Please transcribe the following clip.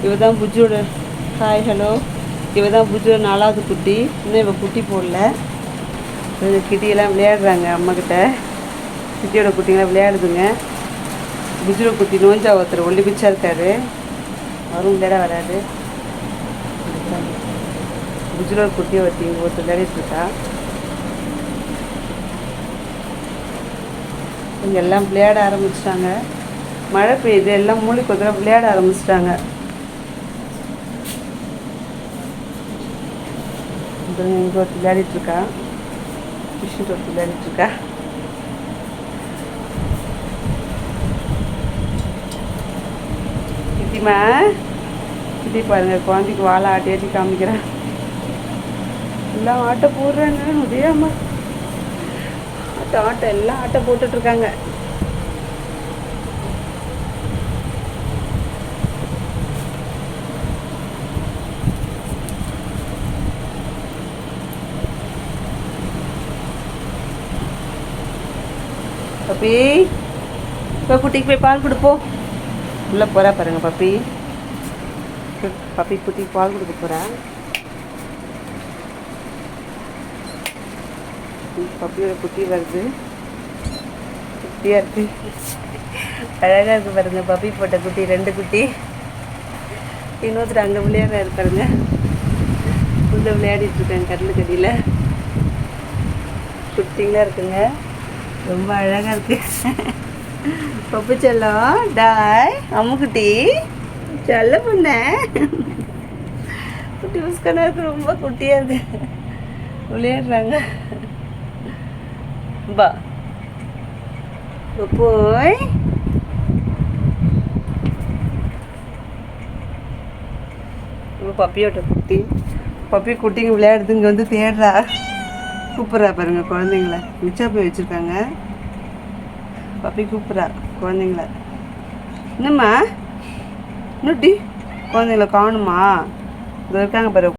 இவ தான் புஜ்ஜோட hi hello. இவ தான் புஜ்ஜோட 4வது குட்டி. இன்னும் இவள் குட்டி போடல. கிட்டியெல்லாம் விளையாடுறாங்க அம்மாக்கிட்ட. குட்டியோட குட்டிங்களாம் விளையாடுதுங்க. புஜ்ஜோட குட்டி நோஞ்சா ஒருத்தர் ஒல்லி பிச்சா இருக்காரு. அவரும் விளையாட வராது. புஜ்ஜோட குட்டியை ஒருத்தர் விளையாடிட்டு இருக்கா. இங்கே எல்லாம் விளையாட ஆரம்பிச்சிட்டாங்க. மழை பெய்யுது, எல்லாம் மூளைக்கு ஒருத்தர விளையாட ஆரம்பிச்சிட்டாங்க. இங்கே ஒருத்தர் விளையாடிட்டுருக்கா. கிருஷ்ணன் ஒருத்தர் விளையாடிட்டுருக்கா. கிட்டிமா கிட்டி பாருங்க, குழந்தைக்கு வாழை ஆட்டி ஆட்டி காமிக்கிறேன். எல்லாம் ஆட்டை போடுறாங்க. உதயம்மா ஆட்டை எல்லாம் ஆட்டை போட்டுட்ருக்காங்க. பப்பி இப்போ குட்டிக்கு போய் பால் கொடுப்போம். உள்ளே போகிறா பாருங்க பப்பி. பப்பி குட்டிக்கு பால் கொடுக்க போகிறா. பப்பியோட குட்டி வருது. குட்டியாக இருக்குது, அழகாக இருக்குது பாருங்க. பப்பி போட்ட குட்டி 2 குட்டி. இன்னொருத்தர் அங்கே விளையாட இருப்பாருங்க. உள்ளே விளையாடிட்டுருக்காங்க கடலுக்கடியில். குட்டிங்களாக இருக்குங்க, ரொம்ப அழகாக இருக்கு. பப்பு செல்லம் டாய் அம்முக்குட்டி செல்ல பண்ண குட்டி உஸ்கனா இருக்கு. ரொம்ப குட்டியாக இருக்கு, விளையாடுறாங்க. பா போய் பப்பியோட குட்டி. பப்பி குட்டிங்க விளையாடுது. இங்கே வந்து தேடுறா, கூப்பிட்றா பாருங்க குழந்தைங்கள. மிச்சா போய் வச்சுருக்காங்க. பப்பி கூப்பிட்றா குழந்தைங்கள. என்னம்மா இன்னுட்டி குழந்தைங்கள காணுமா? இது இருக்காங்க பாரு.